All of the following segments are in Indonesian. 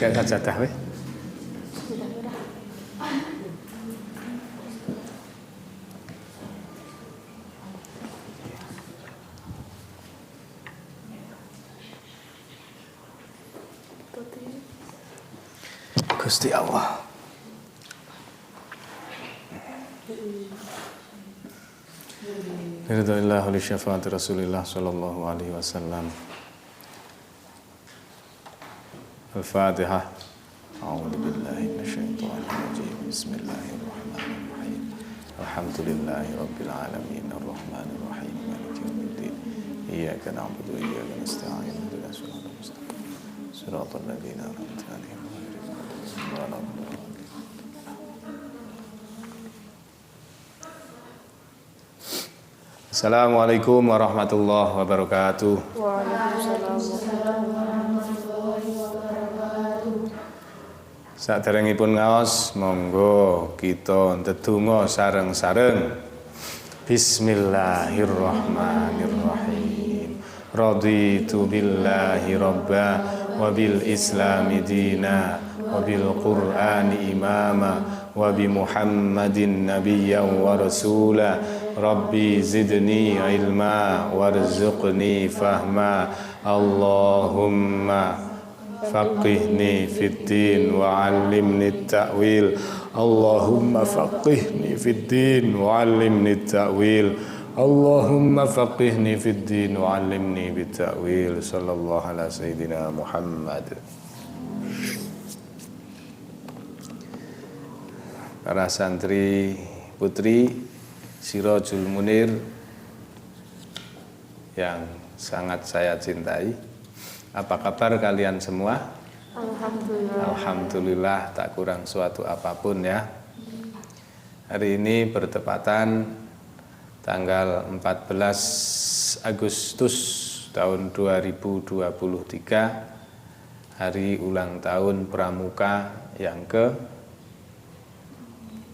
Kayak sajadah weh. Gusti Allah. Ridwanillah li syafaati Rasulillah sallallahu alaihi wasallam. Al-Fatihah. A'udzu billahi minasyaitonir rajim. Bismillahirrahmanirrahim. Alhamdulillahi rabbil alamin arrahmanir rahim maliki yaumiddin. Iyyaka na'budu wa iyyaka nasta'in. Ihdinas siratal mustaqim. Siratal ladzina an'amta 'alaihim ghairil maghdubi 'alaihim waladdallin. Assalamualaikum warahmatullahi wabarakatuh. Waalaikumsalam warahmatullahi wabarakatuh. Saderengipun ngaos, monggo kita ndedonga sareng-sareng. Bismillahirrahmanirrahim. Raditu billahi rabba wa bil islami dina wa bil qur'ani imama wa bi Muhammadin nabiyyan wa rasula. Rabbi zidni ilma warzuqni fahma. Allahumma faqihni fid din wa 'allimni ta'wil. Allahumma faqihni fid din wa 'allimni ta'wil. Allahumma faqihni fid din wa 'allimni bit-ta'wil. Sallallahu ala sayyidina Muhammad. Para santri putri Sirajul Munir yang sangat saya cintai, apa kabar kalian semua? Alhamdulillah. Alhamdulillah, tak kurang suatu apapun ya. Hari ini bertepatan tanggal 14 Agustus tahun 2023, hari ulang tahun Pramuka yang ke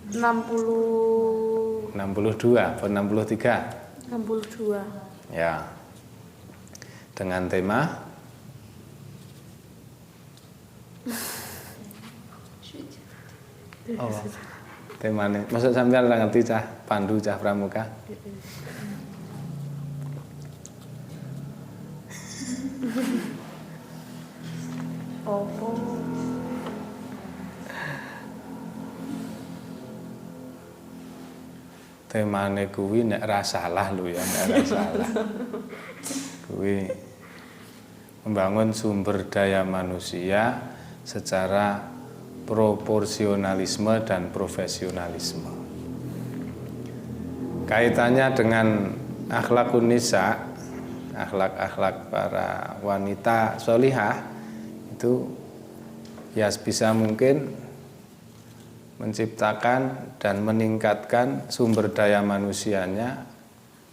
62 atau 63? 62. Ya. Dengan tema oh, temanya maksud sampean lah ngerti cah pandu cah Pramuka? Oh. Temane kuwi nek ra salah lho ya, nek ra salah. Kuwi membangun sumber daya manusia secara proporsionalisme dan profesionalisme. Kaitannya dengan akhlakun nisa, akhlak-akhlak para wanita sholihah itu ya sebisa mungkin menciptakan dan meningkatkan sumber daya manusianya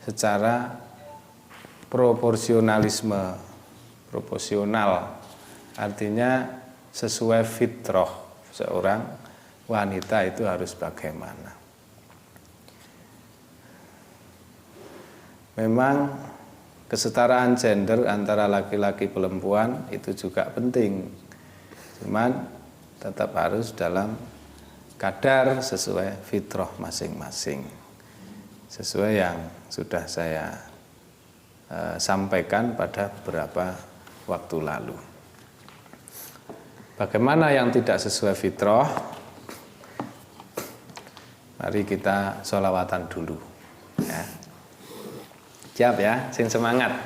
secara proporsional, artinya sesuai fitrah seorang wanita itu harus bagaimana. Memang kesetaraan gender antara laki-laki perempuan itu juga penting, cuman tetap harus dalam kadar sesuai fitrah masing-masing, sesuai yang sudah saya sampaikan pada beberapa waktu lalu. Bagaimana yang tidak sesuai fitrah? Mari kita sholawatan dulu ya. Siap ya, sing semangat,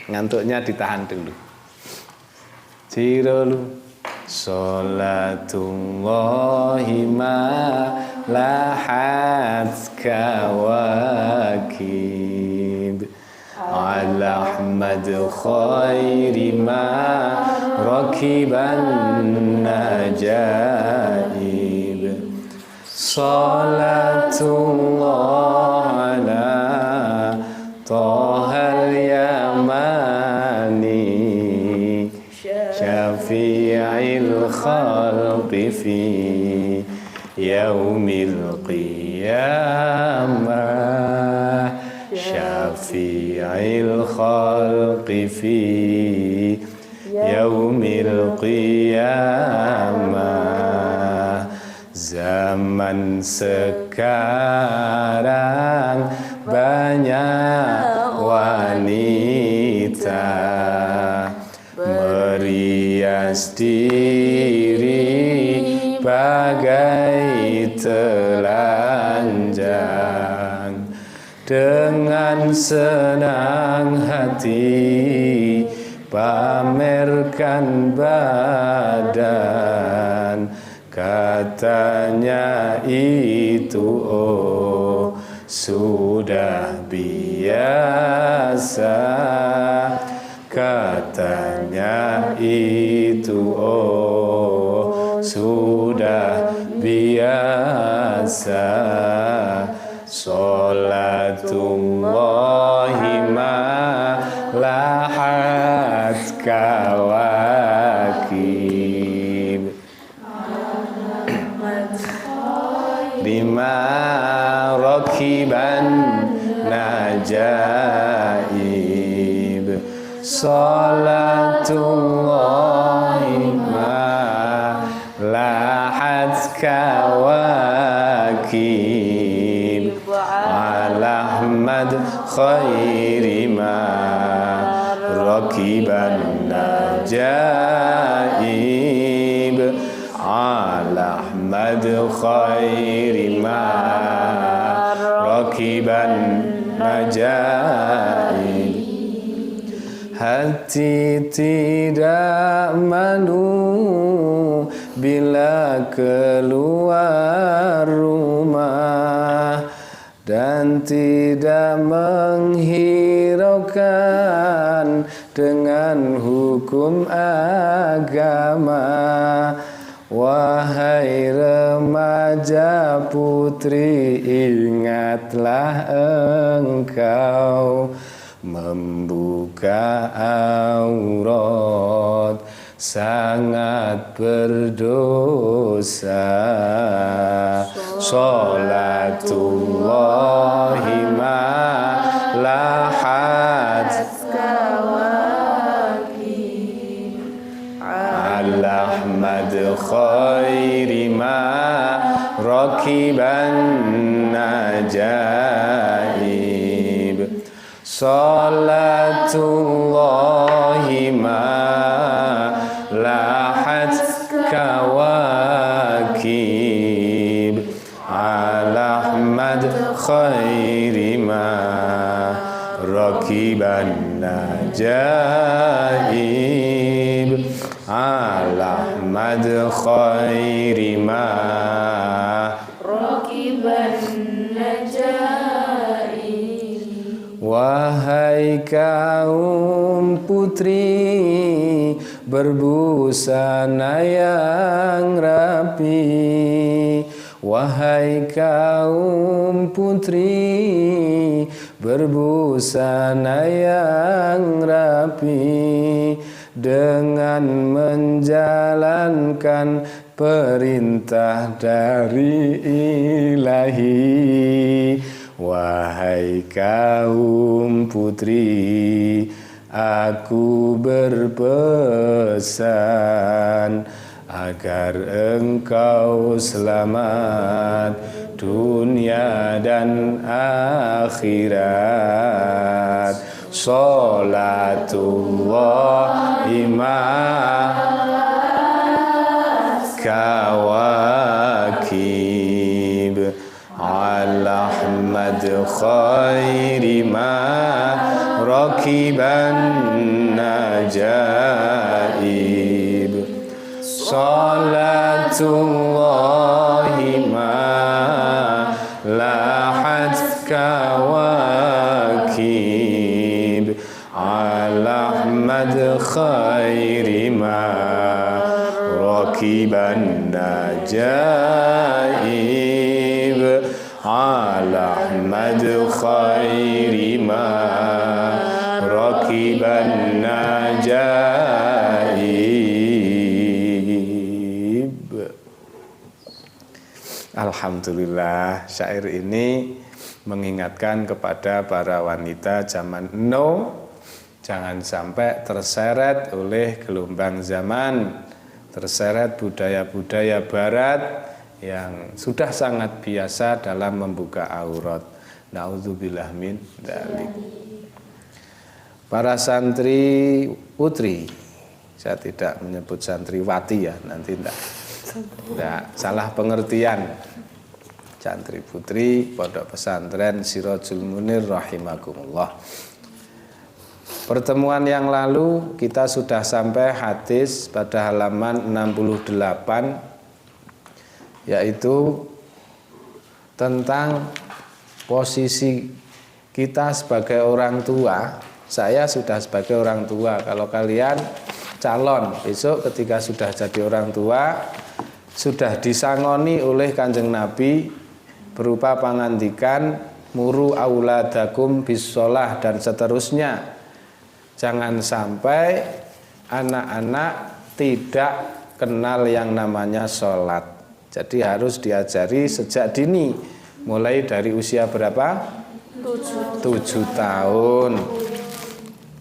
ngantuknya ditahan dulu. Jirolu Salatullahi ma lahat kawakib ala Ahmad khairi ma rakiban najaib. Salatullah ala Tahal Yamani Syafi'il khalqi fi yaumil qiyamah Syafi'il khalqi fi yaumil qiyamah. Zaman sekarang banyak wanita merias diri bagai telanjang, dengan senang hati pamerkan badan. Katanya itu oh sudah biasa. Katanya itu oh sudah biasa. Sholatullahi ma lahat kawakib bima rakiban najaib. Sholatullahi ma lahat kawakib ala Ahmad khairi ma rakiban najaib. Ala Ahmad khairi ma rakiban najaib. Hati tidak malu bila keluar rumah, dan tidak menghiraukan dengan hukum agama. Wahai remaja putri, ingatlah engkau membuka aurat sangat berdosa. Sholatullahi ma lahat kawakib ala Ahmad khairi ma rakiban najaib. Sholatullahi ma lahat kawakib ala Ahmad khairi ma rakiban najaib. Ala Ahmad khairi ma rakiban najaib. Wahai kaum putri berbusana yang rapi. Wahai kaum putri berbusana yang rapi, dengan menjalankan perintah dari Ilahi. Wahai kaum putri, aku berpesan agar engkau selamat dunia dan akhirat. Sholatullahi ma kawakib ala Ahmad khairi ma rakiban najaib. Sholatullahi ma lahat kawakib ala Ahmad khairi ma rakiban najaib. Ala Ahmad khairi ma rakiban najaib. Alhamdulillah, syair ini mengingatkan kepada para wanita zaman now Jangan sampai terseret oleh gelombang zaman, terseret budaya-budaya barat yang sudah sangat biasa dalam membuka aurat. Na'udzubillah min dzalik. Para santri putri, saya tidak menyebut santriwati ya, nanti enggak salah pengertian. Santri putri Pondok Pesantren Sirajul Munir rahimakumullah. Pertemuan yang lalu kita sudah sampai hadis pada halaman 68, yaitu tentang posisi kita sebagai orang tua. Saya sudah sebagai orang tua. Kalau kalian calon, besok ketika sudah jadi orang tua, sudah disangoni oleh Kanjeng Nabi berupa pangandikan muru auladakum bisolah dan seterusnya. Jangan sampai anak-anak tidak kenal yang namanya sholat. Jadi harus diajari sejak dini. Mulai dari usia berapa? 7 tahun.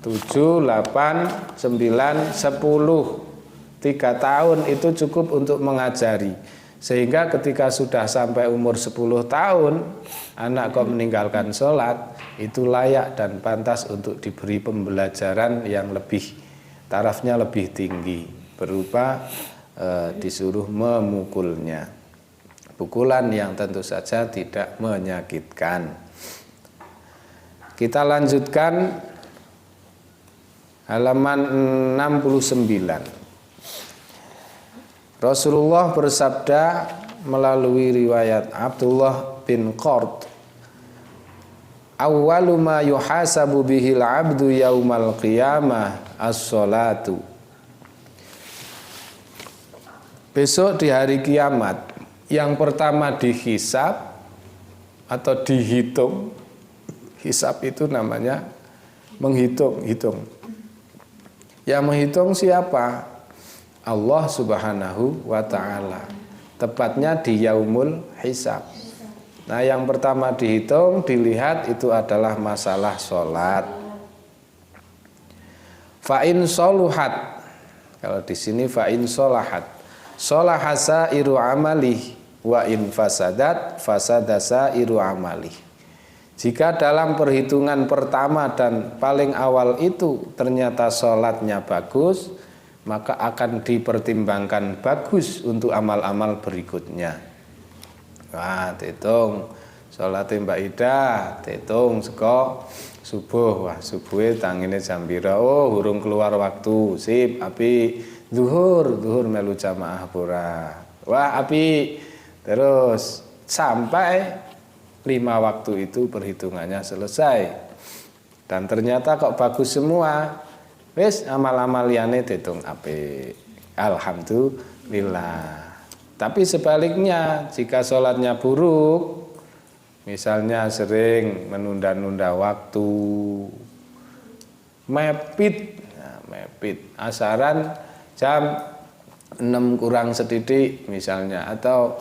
7, 8, 9, 10. 3 tahun itu cukup untuk mengajari. Sehingga ketika sudah sampai umur 10 tahun, anak kok meninggalkan sholat, itu layak dan pantas untuk diberi pembelajaran yang lebih, tarafnya lebih tinggi, berupa disuruh memukulnya. Pukulan yang tentu saja tidak menyakitkan. Kita lanjutkan halaman 69. Rasulullah bersabda melalui riwayat Abdullah bin Qurt, awwalu ma yuhasabu bihil abdu yaumal qiyamah as-sholatu. Besok di hari kiamat, yang pertama dihisab atau dihitung. Hisab itu namanya menghitung. Yang menghitung siapa? Allah subhanahu wa ta'ala. Tepatnya di yaumul hisab. Nah, yang pertama dihitung, dilihat itu adalah masalah sholat. Fa'in soluhat. Kalau di sini fa'in solahat. Solahasa iru amalih. Wa in fasadat fasadasa iru amalih. Jika dalam perhitungan pertama dan paling awal itu ternyata sholatnya bagus, maka akan dipertimbangkan bagus untuk amal-amal berikutnya. Wah, hitung sholat Mbak Ida, hitung seko subuh. Wah, subuhe tangine jam pira? Oh, urung keluar waktu. Sip, api. Zuhur melu jamaah pura. Wah, api. Terus sampai 5 waktu itu perhitungannya selesai. Dan ternyata kok bagus semua. Wis amal-amal liyane ditung apik. Alhamdulillah. Tapi sebaliknya, jika sholatnya buruk, misalnya sering menunda-nunda waktu, mepit, asaran jam 6 kurang sedidik misalnya, atau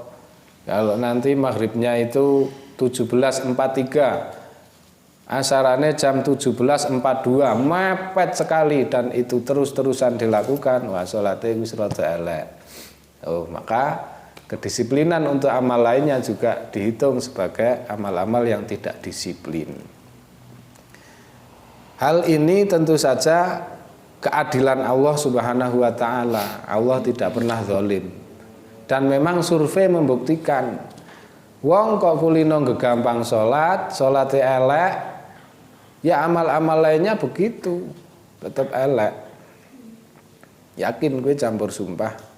kalau nanti maghribnya itu 17.43, asarannya jam 17.42, mepet sekali, dan itu terus-terusan dilakukan, wah sholatnya wis rada elek. Oh, maka kedisiplinan untuk amal lainnya juga dihitung sebagai amal-amal yang tidak disiplin. Hal ini tentu saja keadilan Allah Subhanahu wa ta'ala. Allah tidak pernah zalim. Dan memang survei membuktikan, wong kok kulino gegampang sholatnya elek, ya amal-amal lainnya begitu, tetap elek. Yakin gue campur sumpah.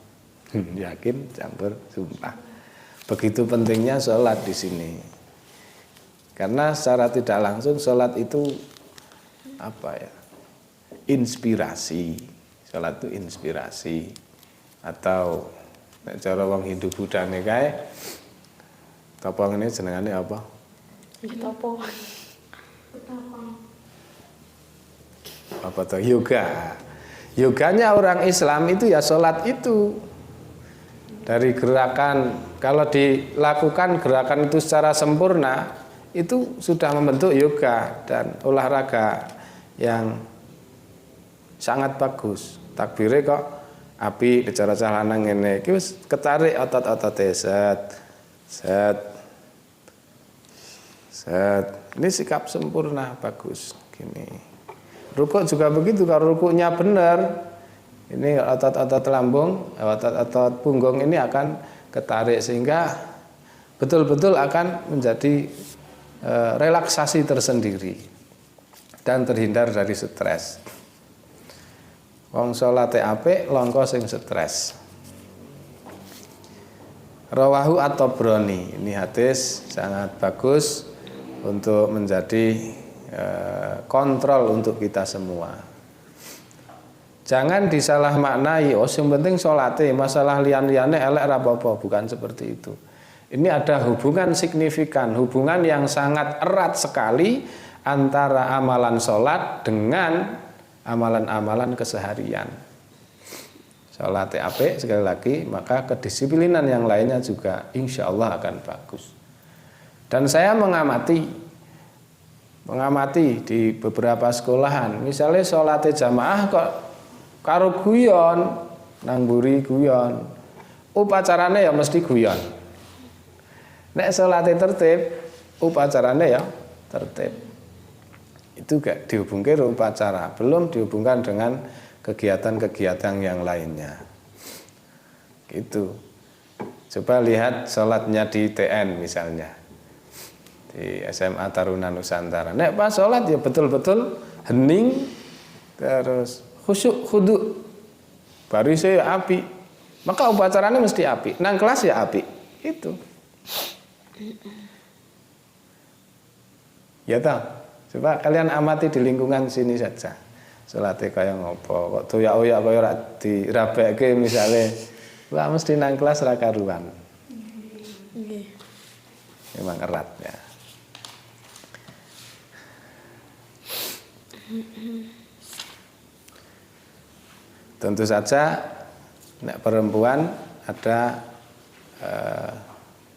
Yakin campur sumpah. Begitu pentingnya sholat di sini. Karena secara tidak langsung sholat itu apa ya? Inspirasi. Sholat itu inspirasi. Atau cara wong Hindu Buddha nih kae, topong ini jenengane apa? Topong. Apa tuh? Yoga. Yoganya orang Islam itu ya sholat itu. Dari gerakan, kalau dilakukan gerakan itu secara sempurna, itu sudah membentuk yoga dan olahraga yang sangat bagus. Takbire kok apik, cara lanang ngene iki wis ketarik otot-otote set. Ini sikap sempurna, bagus gini. Rukuk juga begitu, kalau rukuknya benar, ini otot-otot lambung, otot-otot punggung ini akan ketarik sehingga betul-betul akan menjadi relaksasi tersendiri dan terhindar dari stres. Wong salate apik, longko sing stres. Rawahu at-Tabrani. Ini hadis sangat bagus untuk menjadi kontrol untuk kita semua. Jangan disalah maknai, oh yang penting salate, masalah lian-liane elek ra apa-apa, bukan seperti itu. Ini ada hubungan signifikan, hubungan yang sangat erat sekali antara amalan salat dengan amalan-amalan keseharian. Salat apik sekali lagi, maka kedisiplinan yang lainnya juga insya Allah akan bagus. Dan saya mengamati di beberapa sekolahan, misalnya salat jamaah kok karo guyon, nang mburi guyon, upacarane ya mesti guyon. Nek salat tertib, upacarane ya tertib. Itu gak dihubungkan upacara, belum dihubungkan dengan kegiatan-kegiatan yang lainnya. Gitu. Coba lihat sholatnya di TN misalnya, di SMA Taruna Nusantara. Nek pas sholat ya betul-betul hening, terus khusyuk khudu, barisnya ya api, maka upacaranya mesti api. Nang kelas ya api. Itu. Ya tahu. Coba kalian amati di lingkungan sini saja. Salate kaya ngopo, kok toyak-oyak kaya ora dirabekke misale. Wah mesti nang kelas ra karuan. Nggih. Memang erat ya. Tentu saja nek perempuan ada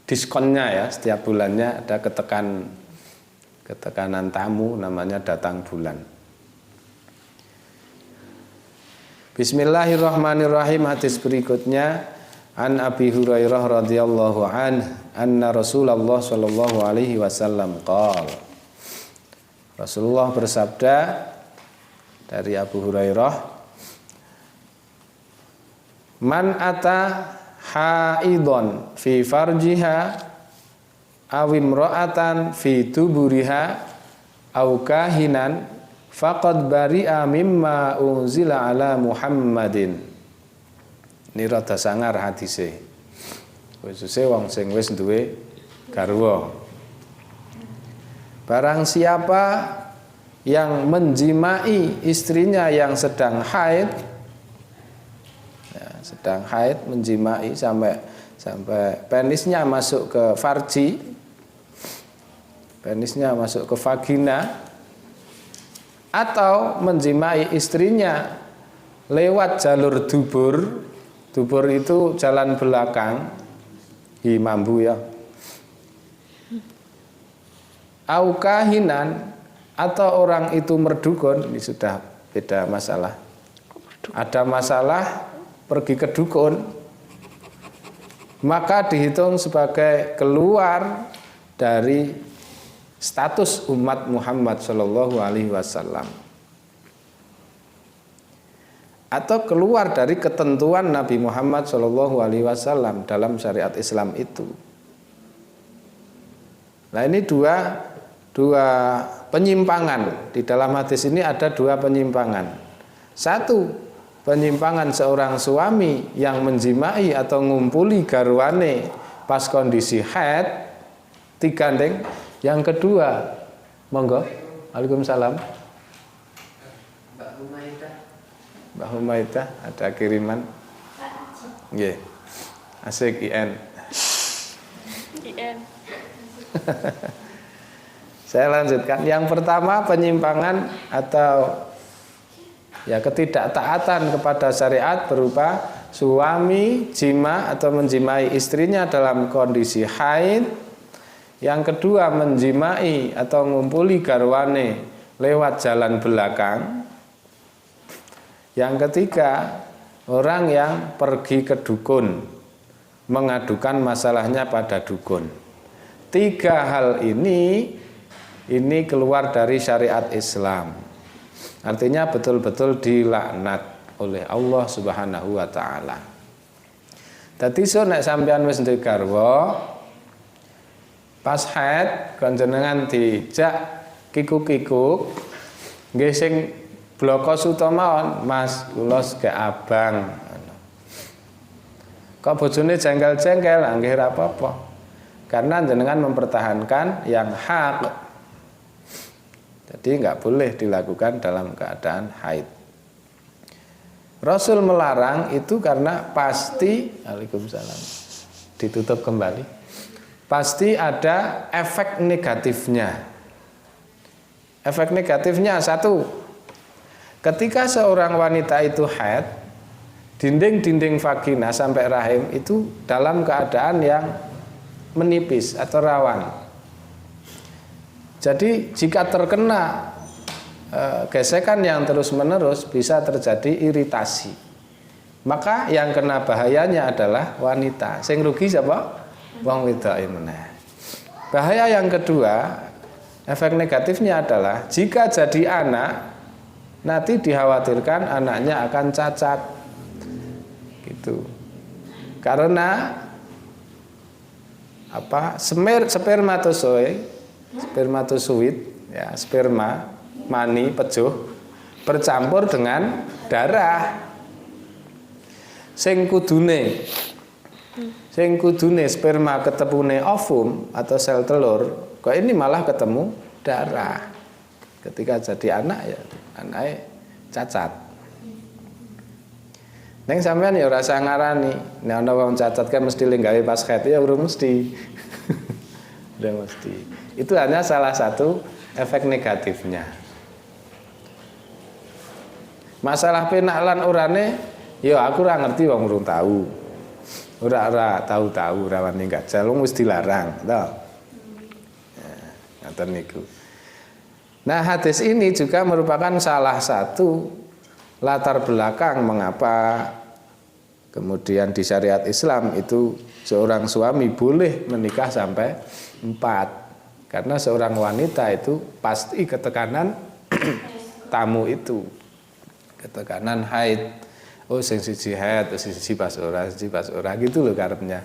diskonnya ya, setiap bulannya ada ketekanan tamu namanya datang bulan. Bismillahirrahmanirrahim. Hadis berikutnya an Abi Hurairah radhiyallahu anna Rasulullah sallallahu alaihi wasallam qala. Rasulullah bersabda dari Abu Hurairah, man ata haidon fi farjiha awim ro'atan fi tuburiha au kahinan faqad bari'a mimma unzila ala Muhammadin. Ini rada sangar hadise. Khususnya wong sing wis duwe garwa. Barang siapa yang menjimai istrinya yang sedang haid, ya, sedang haid menjimai sampai penisnya masuk ke farji, penisnya masuk ke vagina, atau menjimai istrinya lewat jalur dubur. Dubur itu jalan belakang, mambu ya. Au kahinan, atau orang itu merdukun, ini sudah beda masalah. Ada masalah pergi ke dukun, maka dihitung sebagai keluar dari status umat Muhammad Shallallahu Alaihi Wasallam, atau keluar dari ketentuan Nabi Muhammad Shallallahu Alaihi Wasallam dalam syariat Islam itu. Nah ini dua penyimpangan. Di dalam hadis ini ada dua penyimpangan. Satu, penyimpangan seorang suami yang menjimai atau ngumpuli garwane pas kondisi haid digandeng. Yang kedua, monggo. Waalaikumsalam. Mbak Humaita ada kiriman. Nggih. Asik IN. Saya lanjutkan. Yang pertama, penyimpangan atau ya ketidaktaatan kepada syariat berupa suami jima atau menjimai istrinya dalam kondisi haid. Yang kedua, menjimai atau ngumpuli garwane lewat jalan belakang. Yang ketiga, orang yang pergi ke dukun, mengadukan masalahnya pada dukun. 3 hal ini keluar dari syariat Islam. Artinya betul-betul dilaknat oleh Allah Subhanahu wa taala. Dadi nek sampeyan wis duwe garwa, pas haid kon jenengan dijak kikuk-kikuk, nggih sing bloko sutama, Mas, kula ge abang. Kok bojone jengkel-jengkel, nggih ora apa-apa. Karena jenengan mempertahankan yang hak. Jadi nggak boleh dilakukan dalam keadaan haid. Rasul melarang itu karena pasti, Waalaikumsalam, ditutup kembali, pasti ada efek negatifnya. Efek negatifnya 1, ketika seorang wanita itu haid, dinding-dinding vagina sampai rahim itu dalam keadaan yang menipis atau rawan. Jadi jika terkena gesekan yang terus-menerus bisa terjadi iritasi. Maka yang kena bahayanya adalah wanita. Sing rugi siapa? Wong wedoke meneh. Bahaya yang kedua, efek negatifnya adalah jika jadi anak, nanti dikhawatirkan anaknya akan cacat. Gitu. Karena spermatozoid, ya, sperma, mani, pejuh bercampur dengan darah. Sing kudune sperma ketepune ovum atau sel telur, kok ini malah ketemu darah. Ketika jadi anak, ya anaknya cacat. Neng sampean ya rasa ngarani, nek ana wong cacat kan mesti lenggawe pas haid, ya urung mesti. Udah mesti. Itu hanya salah satu efek negatifnya. Masalah penak lan urane, ya aku ora ngerti wong urung tahu. Ora tahu-tahu ora wani gajal wong wis dilarang, toh. Ngoten niku. Nah, hadis ini juga merupakan salah satu latar belakang mengapa kemudian di syariat Islam itu seorang suami boleh menikah sampai 4. Karena seorang wanita itu pasti ketekanan tamu itu. Ketekanan haid. Oh sing siji haid, siji pas ora gitu loh karepnya.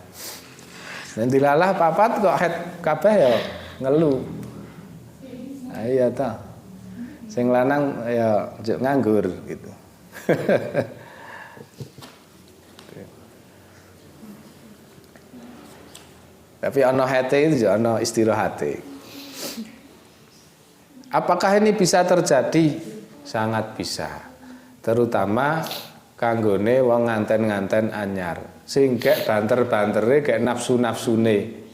Dan dilalah papat kok haid kabeh ya ngeluh. Nah, iya ta. Sing lanang ya njuk nganggur gitu. Tapi ana hate itu juga ana istirahate. Apakah ini bisa terjadi? Sangat bisa. Terutama kanggone wong nganten-nganten anyar. Sing gek banter-bantere gek nafsu-nafsune.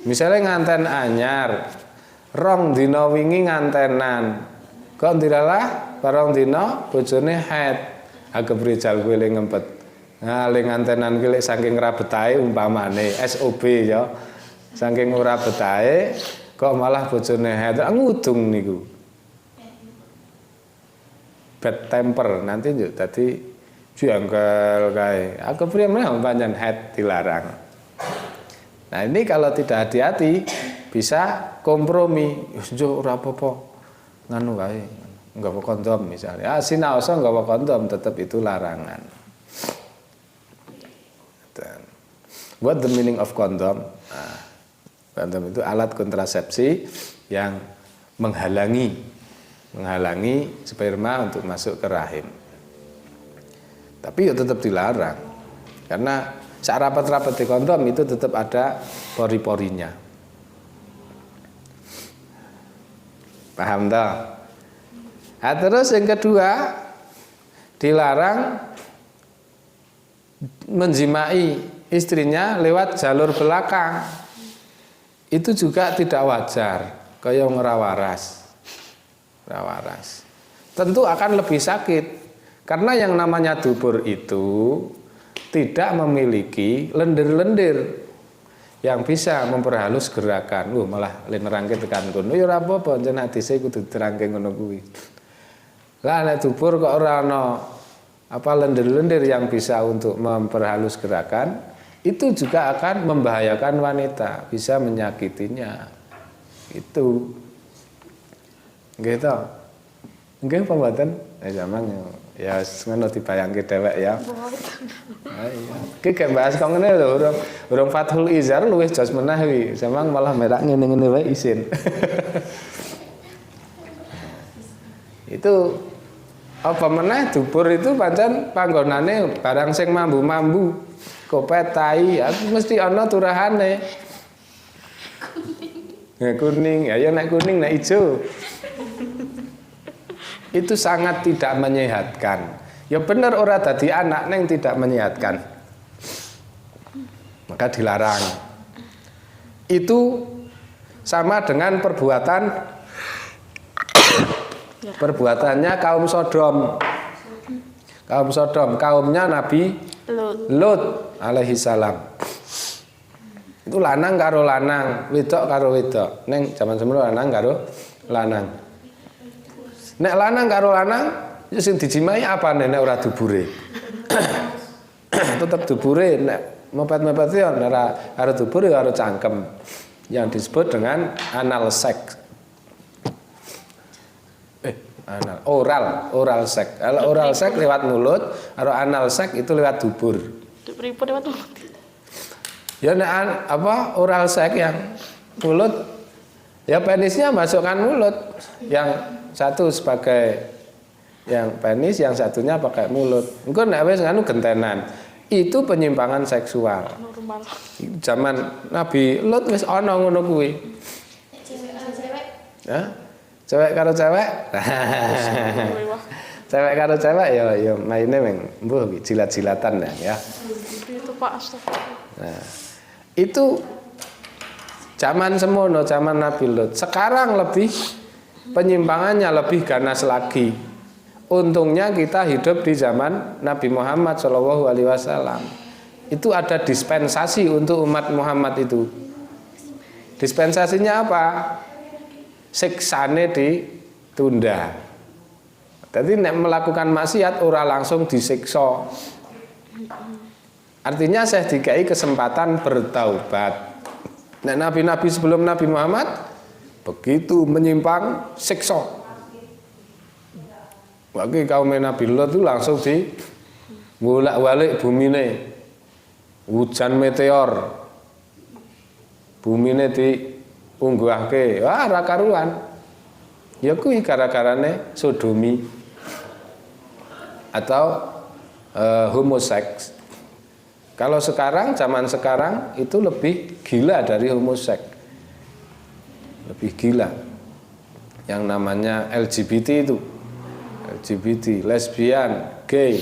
Misalnya nganten anyar, rong dina wingi ngantenan. Kok ndilalah barang dina bojone haid. Agek brijal kowe le ngempet. Nah, le ngantenan ki lek saking ora betahe umpamane SOB ya. Saking ora betahe kok malah bojone haid ngudung niku. Bad temper nanti njuk dadi jengkel kae. Aku priye meneh pancen haid dilarang. Nah, ini kalau tidak hati-hati bisa kompromi. Wis njuk ora apa-apa. Nganu wae, nggawa kondom misalnya. Sinaosa nggawa kondom tetap itu larangan. What the meaning of kondom? Nah, kondom itu alat kontrasepsi yang menghalangi sperma untuk masuk ke rahim. Tapi ya tetap dilarang. Karena saat rapat-rapat di kondom itu tetap ada pori-porinya. Paham tak? Nah, terus yang kedua, dilarang menjimai istrinya lewat jalur belakang. Itu juga tidak wajar, kaya ngerawaras. Tentu akan lebih sakit, karena yang namanya dubur itu tidak memiliki lendir-lendir yang bisa memperhalus gerakan. Malah nerangke tekan kono ya ora apa-apa, njen hadise kudu diterangke ngono kuwi. Lah nek dubur kok ora ana apa lendir-lendir yang bisa untuk memperhalus gerakan, itu juga akan membahayakan wanita, bisa menyakitinya. Itu. Nggih to. Nggih apa mboten? Sampeyan ya ngono dibayangke dhewek ya. Iya. Iki gek bahas kok ngene lho, urung Fathul Izar luwih jos menah wi. Sampeyan malah merak ngene-ngene wae isin. Itu apa meneh dubur itu pancen panggonane barang sing mambu-mambu, kopet tai, mesti ana turahane. Kuning, ya nek kuning nek ijo. Itu sangat tidak menyehatkan. Ya bener ora dadi anak neng tidak menyehatkan. Maka dilarang. Itu sama dengan perbuatannya kaum Sodom. Kaum Sodom, kaumnya Nabi Lut alaihi salam. Itu lanang karo lanang, wedok karo wedok. Neng zaman semono lanang karo lanang. Nek lanang karo lanang sing dijimai apa nek ora dubure. Tetep dubure nek mepet-mepet yo ora karo dubure karo cangkem. Yang disebut dengan anal seks. Oral seks. Kalau oral seks lewat mulut, kalau anal seks itu lewat dubur. Pripun lewat mulut? Ya nek apa oral seks yang mulut ya penisnya masukkan mulut, yang satu sebagai yang penis, yang satunya pakai mulut. Engko nek wis nganu gentenan, itu penyimpangan seksual. Normal. Zaman Nabi Lut wis ana ngono kuwi. Cewek. Hah? Cewek karo cewek? Cewek karo cewek ya maine meng mbuh jilat-jilatan ya. Itu Pak astagfirullah. Nah, itu zaman semono, zaman Nabi Lut. Sekarang lebih penyimpangannya lebih ganas lagi. Untungnya kita hidup di zaman Nabi Muhammad SAW. Itu ada dispensasi untuk umat Muhammad itu. Dispensasinya apa? Siksane ditunda. Jadi nek melakukan maksiat ora langsung disiksa. Artinya saya dikai kesempatan bertaubat. Nek nabi-nabi sebelum Nabi Muhammad begitu menyimpang siksa. Bagi kaum Nabi Lut itu langsung di bolak-balik bumine. Hujan meteor. Bumine diungguhake. Wah, ra karuan. Ya kuwi gara-garane sodomi atau homoseks. Kalau sekarang, zaman sekarang itu lebih gila dari homoseks. Lebih gila. Yang namanya LGBT itu. LGBT, lesbian, gay,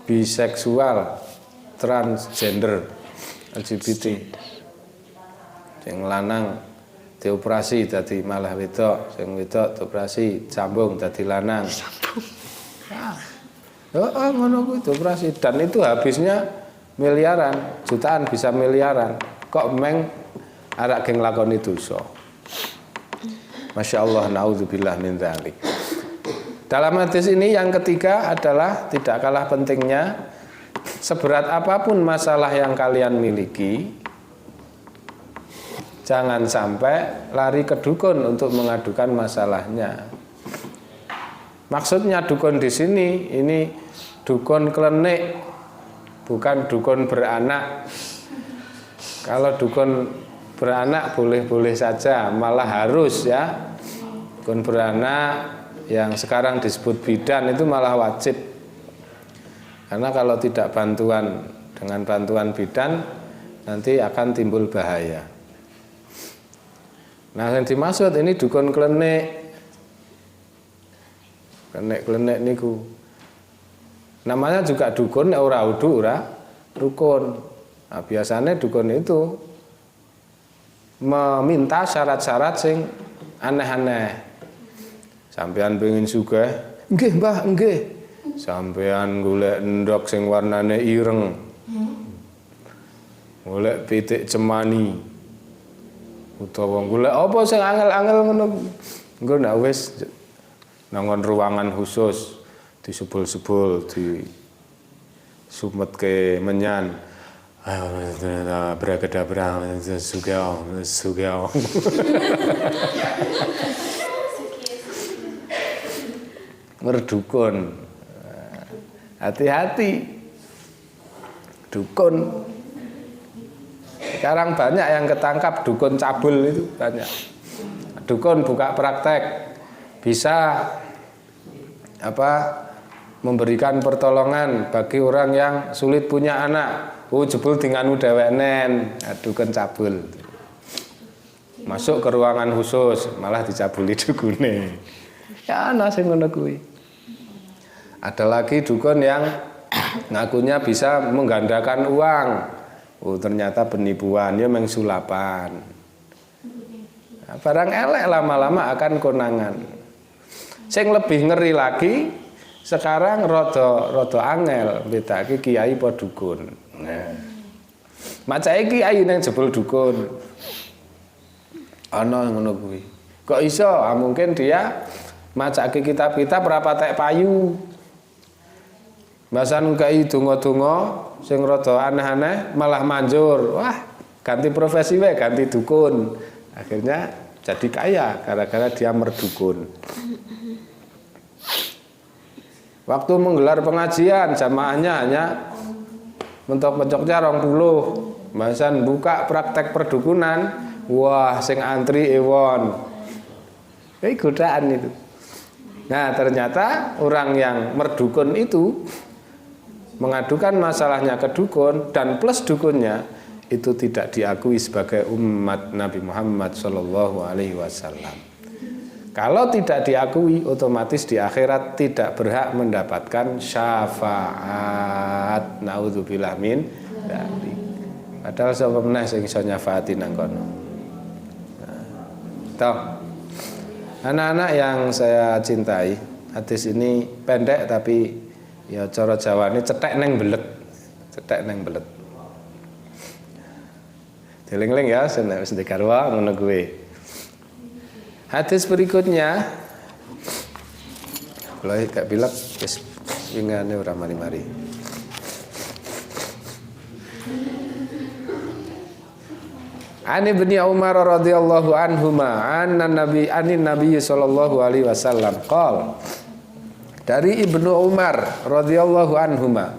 biseksual, transgender, LGBT. Yang lanang dioperasi dadi malah wedok, sing wedok dioperasi sambung dadi lanang. Ngono kuwi dioperasi dan itu habisnya miliaran, jutaan bisa miliaran. Kok meng arak geng lakoni dosa. Masya Allah, naudzubillah min dzalik. Dalam hadis ini yang ketiga adalah tidak kalah pentingnya, seberat apapun masalah yang kalian miliki, jangan sampai lari ke dukun untuk mengadukan masalahnya. Maksudnya dukun di sini ini dukun klenik, bukan dukun beranak. Kalau dukun beranak boleh-boleh saja, malah harus ya. Dukun beranak yang sekarang disebut bidan itu malah wajib. Karena kalau tidak dengan bantuan bidan nanti akan timbul bahaya. Nah, yang dimaksud ini dukun klenik. Klenik niku. Namanya juga dukun, ora udu, ora rukun. Nah, biasanya dukun itu meminta syarat-syarat sing aneh-aneh. Sampean pengen sugih? Nggih, Mbah, nggih. Sampean golek endhog sing warnane ireng. Golek pitik cemani. Utawa golek apa sing angel-angel ngono. Engko nek wis nangon ruangan khusus, disebul-sebul, disumetke menyan. Brakadabra sugeo. Merdukun. Hati-hati. Dukun. Sekarang banyak yang ketangkap dukun cabul itu banyak. Dukun buka praktek bisa memberikan pertolongan bagi orang yang sulit punya anak. Jebul dinganu dhewek nen, dukun cabul. Masuk ke ruangan khusus malah dicabuli dukune. Ya ana sing ngono kuwi. Ada lagi dukun yang ngakunya bisa menggandakan uang. Ternyata penipuan, ya mengsulapan. Nah, barang elek lama-lama akan konangan. Sing lebih ngeri lagi, sekarang rada angel bedake kiai apa dukun. Nah. Macake kiai nang jebul dukun. Ana ngono kuwi. Kok iso? Mungkin dia macake kitab-kitab rapatek payu. Bahasan kai donga-donga sing rada aneh-aneh malah manjur. Wah, ganti profesi wae, ganti dukun. Akhirnya jadi kaya gara-gara dia merdukun. Waktu menggelar pengajian jamaahnya hanya mentok-mentoknya 20. Bahasan buka praktek perdukunan, wah sing antri ewon. Ini godaan itu. Nah, ternyata orang yang merdukun itu mengadukan masalahnya ke dukun dan plus dukunnya itu tidak diakui sebagai umat Nabi Muhammad SAW. Kalau tidak diakui, otomatis di akhirat tidak berhak mendapatkan syafaat. Naudzubillah min dzalik. Padahal sapa meneh sing iso nyafaati nang kono. Anak-anak yang saya cintai, hadis ini pendek tapi ya cara Jawane cetek neng belet. Cetek neng belet. Dieling-eling ya wis digarwa ngono kuwi. Hadis berikutnya, kalau gak bilang, yes, ingane ora mari-mari. Ani bin Umar radhiyallahu anhuma, anin Nabi sallallahu alaihi wasallam qol. Dari Ibnu Umar radhiyallahu anhuma,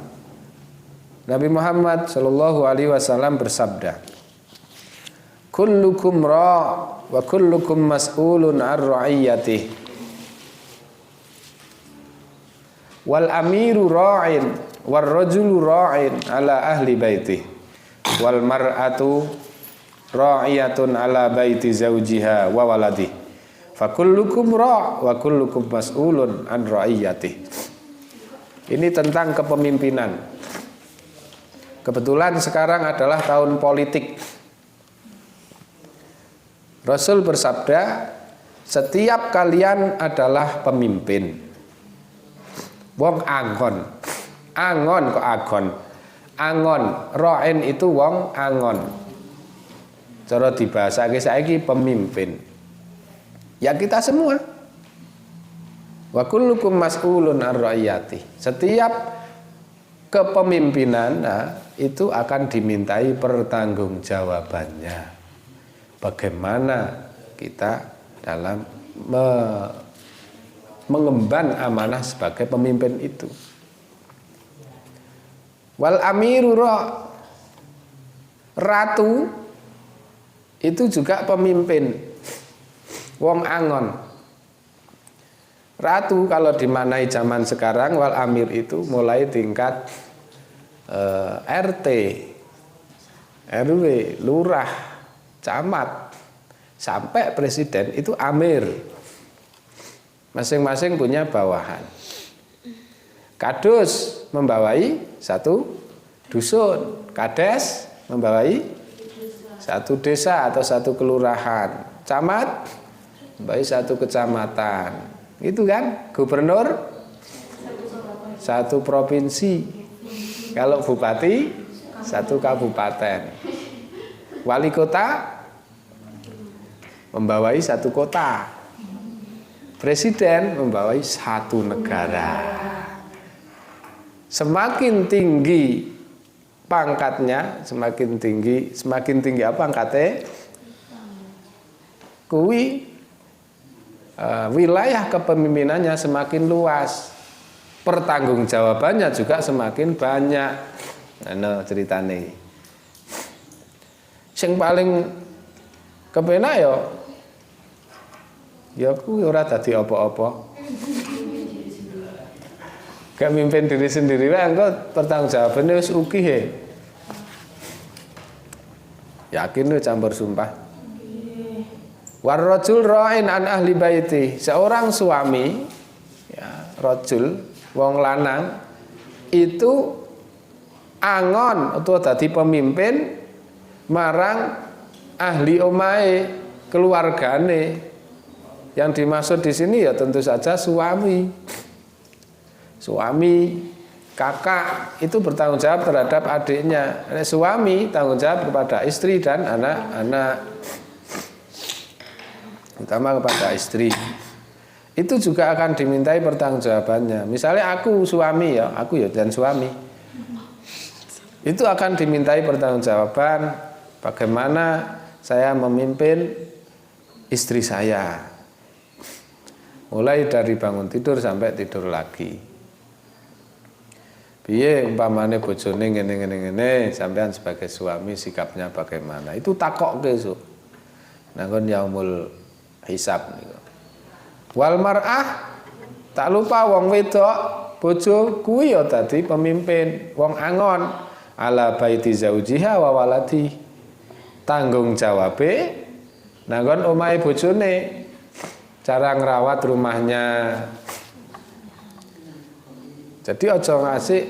Nabi Muhammad sallallahu alaihi wasallam bersabda, kullukum ra' wa kullukum mas'ulun ar ra'iyatihi wal amiru ra'in war rajulu ra'in ala ahli baitihi wal mar'atu ra'iyatun ala baiti zawjiha wa waladihi fa kullukum ra' wa kullukum mas'ulun an ra'iyatihi. Ini tentang kepemimpinan. Kebetulan sekarang adalah tahun politik. Rasul bersabda, setiap kalian adalah pemimpin. Wong angon. Angon kok agon. Angon, ro'en itu wong angon. Cara dibahasake saiki pemimpin. Ya kita semua. Wa kullukum mas'ulun ar ra'iyati. Setiap kepemimpinan itu akan dimintai pertanggungjawabannya. Bagaimana kita dalam mengemban amanah sebagai pemimpin itu. Wal amiru ratu itu juga pemimpin. Wong angon. Ratu kalau dimanai zaman sekarang, wal amir itu mulai tingkat RT, RW, lurah, camat, sampai presiden itu amir. Masing-masing punya bawahan. Kadus membawai satu dusun, kades membawai satu desa atau satu kelurahan, camat membawai satu kecamatan. Gitu kan? Gubernur satu provinsi. Kalau bupati satu kabupaten. Wali kota membawai satu kota. Presiden membawai satu negara. Semakin tinggi pangkatnya, semakin tinggi apa pangkatnya? Kuwi wilayah kepemimpinannya semakin luas. Pertanggungjawabannya juga semakin banyak. Nah, ceritane. Sing paling kepenak ya kuwi ora dadi apa-apa. Gak mimpin diri sendiri wae engko pertanggungjawabannya wis ukih he. Yakin lu campur sumpah. Warrajul ra'in an ahli baiti. Seorang suami ya, rajul wong lanang itu angon utawa dadi pemimpin marang ahli omahe, keluargane. Yang dimaksud di sini ya tentu saja suami. Suami, kakak itu bertanggung jawab terhadap adiknya. Suami tanggung jawab kepada istri dan anak-anak. Utama kepada istri. Itu juga akan dimintai pertanggungjawabannya. Misalnya aku suami ya, aku ya dan suami. Itu akan dimintai pertanggungjawaban bagaimana saya memimpin istri saya. Mulai dari bangun tidur sampai tidur lagi. Piye umpamane bojone ngene sampean sebagai suami sikapnya bagaimana? Itu takokke esuk. Nanggon yaumul hisab niku. Wal mar'ah tak lupa wong wedok bojo kuwi ya dadi pemimpin, wong angon ala baiti zaujiha wa waladi. Tanggung jawabe nanggon omahe bojone. Cara ngerawat rumahnya. Jadi aja ngasih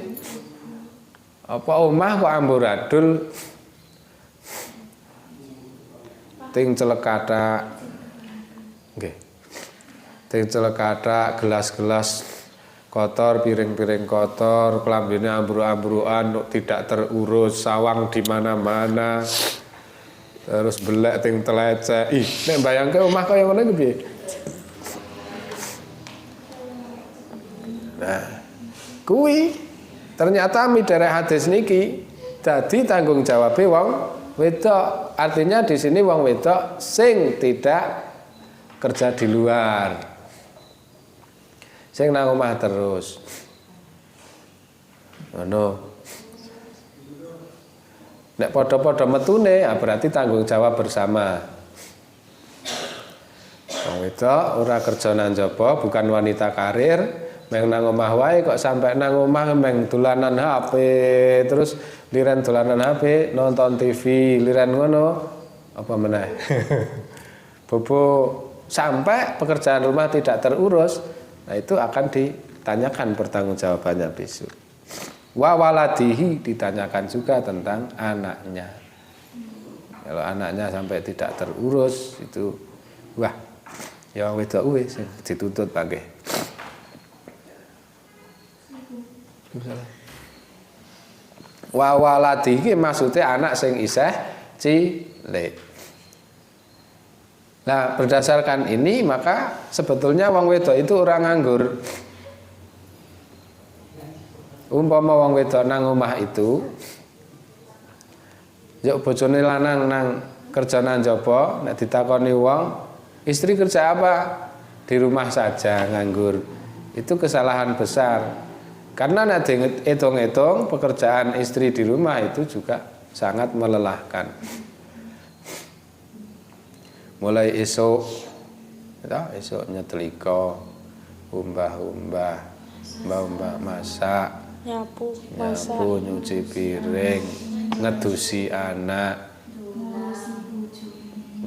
apa omah kok amburadul ting celekata nggih. Ting celekata gelas-gelas kotor, piring-piring kotor, klambine ambruk-ambrukan tidak terurus, sawang di mana-mana. Terus belek ting telecek. Ih, nek bayangke omah kaya ngono iki piye? Nah, kuwi ternyata miderek hadis niki dadi tanggung jawabe wong wedok. Artinya di sini wong wedok sing tidak kerja di luar. Sing nang omah terus. Ngono. Nek padha-padha metune berarti tanggung jawab bersama. Wong wedok ora kerja nang njaba, bukan wanita karir. Meng nang omah wae kok sampai nang omah meng dolanan HP, terus liran dolanan HP, nonton TV, liran ngono apa meneh. Bobo sampai pekerjaan rumah tidak terurus, nah itu akan ditanyakan pertanggungjawabannya besok. Wa waladihi ditanyakan juga tentang anaknya. Kalau anaknya sampai tidak terurus itu wah, ya wedok wis dituntut panggih. Wa waladi iki maksudnya anak sing isih cilik. Nah, berdasarkan ini maka sebetulnya wong wedok itu orang nganggur. Umpama wong wedok nang omah itu yo bojone lanang nang kerja nang njaba, nek ditakoni wong, istri kerja apa? Di rumah saja nganggur. Itu kesalahan besar. Karena nanti hitung-hitung pekerjaan istri di rumah itu juga sangat melelahkan. Mulai esok nyetrika, umbah-umbah, mbah-mbah masak, Nyapu, nyuci piring, ngedusi anak.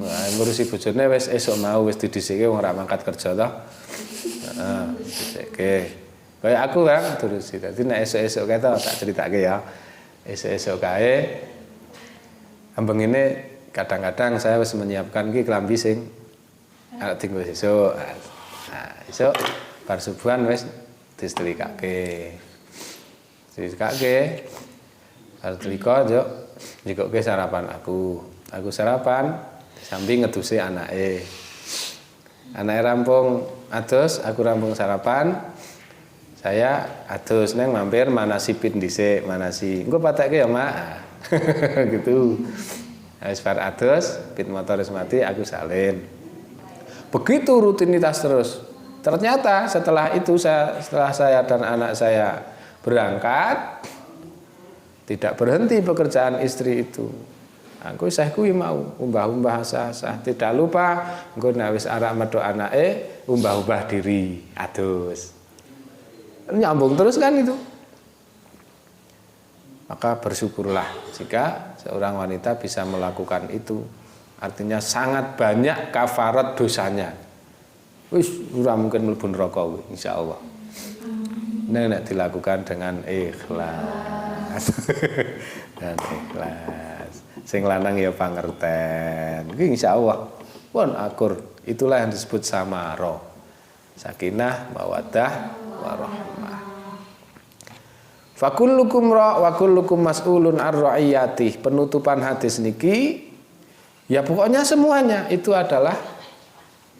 Nah, ngurusi bojone wis esuk mau wis didhisike wong ora mangkat kerja to. Heeh, dhisike. Kayak aku kan terus dadi nek esuk-esuk kae tak critake ya. Esuk-esuk kae ambeng ini kadang-kadang saya harus menyiapkan ki klambi sing arep dienggo esuk. Nah, esuk bar subuhan wis disetrikake. Disetrikake. Bar trika yo njikoke sarapan aku. Aku sarapan sambil ngedusi anake. Anake rampung atus, aku rampung sarapan. Saya atus neng mampir manasipin dhisik, manasi. Engko patekke ya, Mak. Gitu. Wis bar atus, pit motor wis mati, aku salin. Begitu rutinitas terus. Ternyata setelah itu setelah saya dan anak saya berangkat, tidak berhenti pekerjaan istri itu. Aku isih kuwi mau umbah-umbah sah-sah, tidak lupa engko nek wis arek medhok anake umbah-umbah diri, adus. Nyambung terus kan itu. Maka bersyukurlah jika seorang wanita bisa melakukan itu. Artinya sangat banyak kafarat dosanya. Wis ora mungkin mlebu neraka insyaallah. Nek dilakukan dengan ikhlas. Dan ikhlas. Sing lanang ya pangerten. Iki insyaallah pun akur. Itulah yang disebut samara. Sakinah, mawaddah, warahmah. Fakullukum ra wa kullukum mas'ulun ar-ra'iyati. Penutupan hadis niki ya pokoknya semuanya itu adalah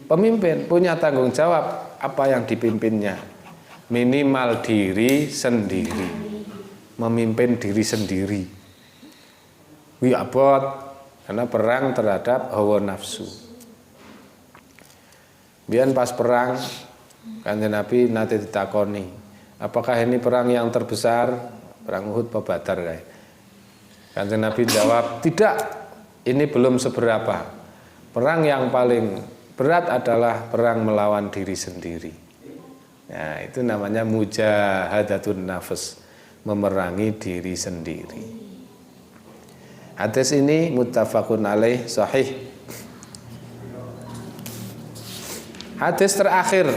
pemimpin punya tanggung jawab apa yang dipimpinnya. Minimal diri sendiri. Memimpin diri sendiri. Wi abot karena perang terhadap hawa nafsu. Biyen pas perang Kanjeng Nabi nate ditakoni, apakah ini perang yang terbesar, perang Uhud apa Badar kae? Kanjeng Nabi jawab, tidak, ini belum seberapa. Perang yang paling berat adalah perang melawan diri sendiri. Nah, itu namanya mujahadatun nafs, memerangi diri sendiri. Hadis ini muttafaqun alaih sahih. Hadis terakhir.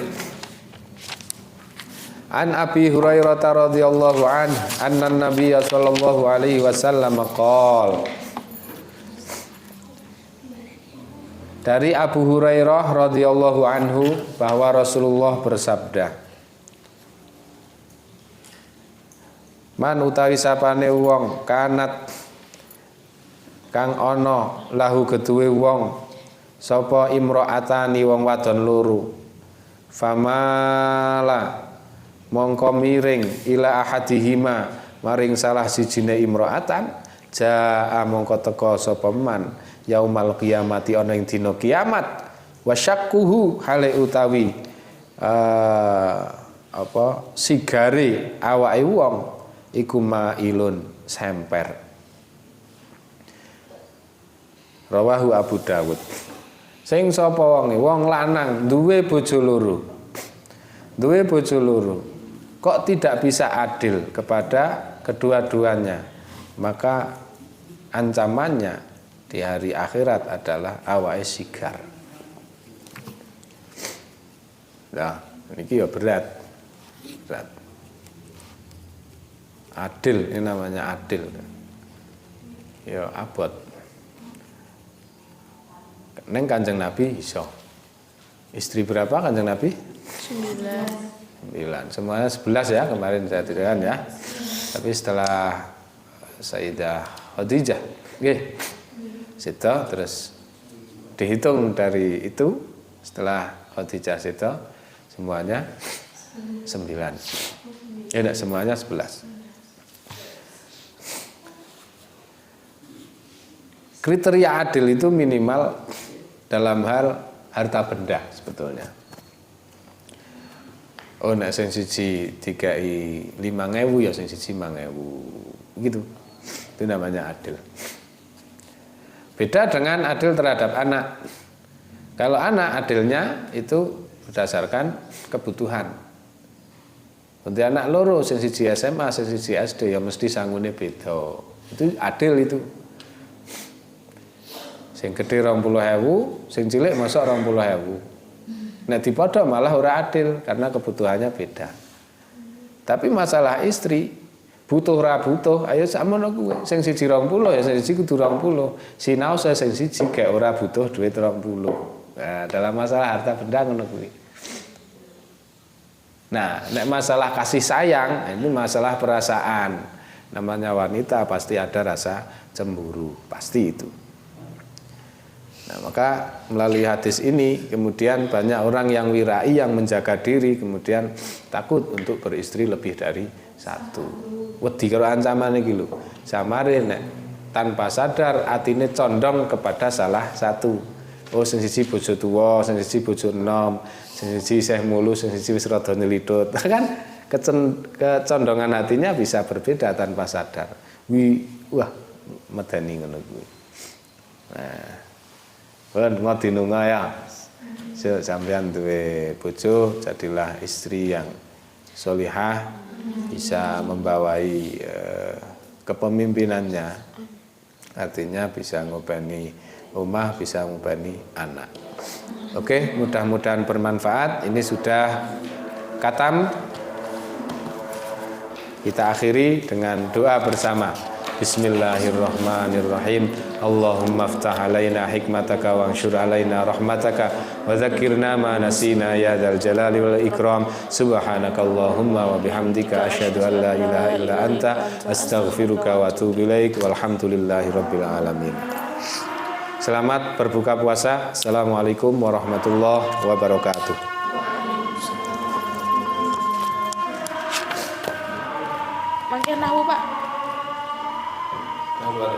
An Abi Hurairah radhiyallahu anhu anna Nabiy sallallahu alaihi wasallam qol. Dari Abu Hurairah radhiyallahu anhu bahwa Rasulullah bersabda, man utawi sapane wong kanat kang ana lahu keduwe wong sapa imro'atani wong wadon loro famala mongko miring ila ahadihima maring salah sijine imro'atan jaa mongko teka sapa man yaumal qiyamati ana ing dina kiamat wasyakkuhu hale utawi sigare awake wong iku mailun semper. Rawahu Abu Dawud. Sing sapa wonge wong lanang duwe bojo loro. Duwe bojo loro. Kok tidak bisa adil kepada kedua-duanya? Maka ancamannya di hari akhirat adalah awake sigar. Nah, niki ya berat. Berat. Adil, ini namanya adil. Ya abot. Neng Kanjeng Nabi iso. Istri berapa Kanjeng Nabi? 9. Semuanya 11 ya, kemarin saya tidakkan ya. Tapi setelah Sayyidah Khadijah, nggih. Sito terus dihitung dari itu setelah Khadijah sito semuanya 9. Ya enggak semuanya 11. Kriteria adil itu minimal dalam hal harta benda sebetulnya. Oh, nek sing siji dikai 5.000 ya sing siji 5.000. Begitu. Itu namanya adil. Beda dengan adil terhadap anak. Kalau anak adilnya itu berdasarkan kebutuhan. Untuk anak loro sing siji SMA, sing siji SD ya mesti sangune beda. Itu adil itu. Sing gede 20.000, sing cilik mosok 20.000. Nek dipadha malah ora adil karena kebutuhannya beda. Tapi masalah istri butuh ora butuh, ayo sakmono kuwi. Sing siji 20 ya sing siji kudu 20. Sinau sing siji gek ora butuh duit 20. Nah, dalam masalah harta benda ngono kuwi. Nah, nek masalah kasih sayang, ini masalah perasaan. Namanya wanita pasti ada rasa cemburu, pasti itu. Nah, maka melalui hadis ini kemudian banyak orang yang wirai, yang menjaga diri, kemudian takut untuk beristri lebih dari satu. Wedi karo ancaman iki lho. Samare nek tanpa sadar atine condong kepada salah satu. Oh, sing siji bojo tuwa, sing siji bojo enom, sing siji isih mulus, sing siji wis rada nyelidut. Kan kecondongan hatinya bisa berbeda tanpa sadar. Wah, medeni ngono kuwi. Nah, ben ngodinunga ya. Sampeyan duwe bojo, jadilah istri yang solihah, bisa membawai kepemimpinannya. Artinya bisa ngopeni rumah, bisa ngopeni anak. Oke, mudah-mudahan bermanfaat. Ini sudah katam. Kita akhiri dengan doa bersama. Bismillahirrahmanirrahim. Allahumma aftah alaina hikmataka wa ansyur alaina rahmataka wa dzakirna ma nasina ya dzal jalali wal ikram. Subhanakallahumma wa bihamdika asyhadu an la ilaha illa anta astaghfiruka wa atubu ilaik. Walhamdulillahi rabbil alamin. Selamat berbuka puasa. Assalamualaikum warahmatullahi wabarakatuh. Makin nahu, Pak. Nah,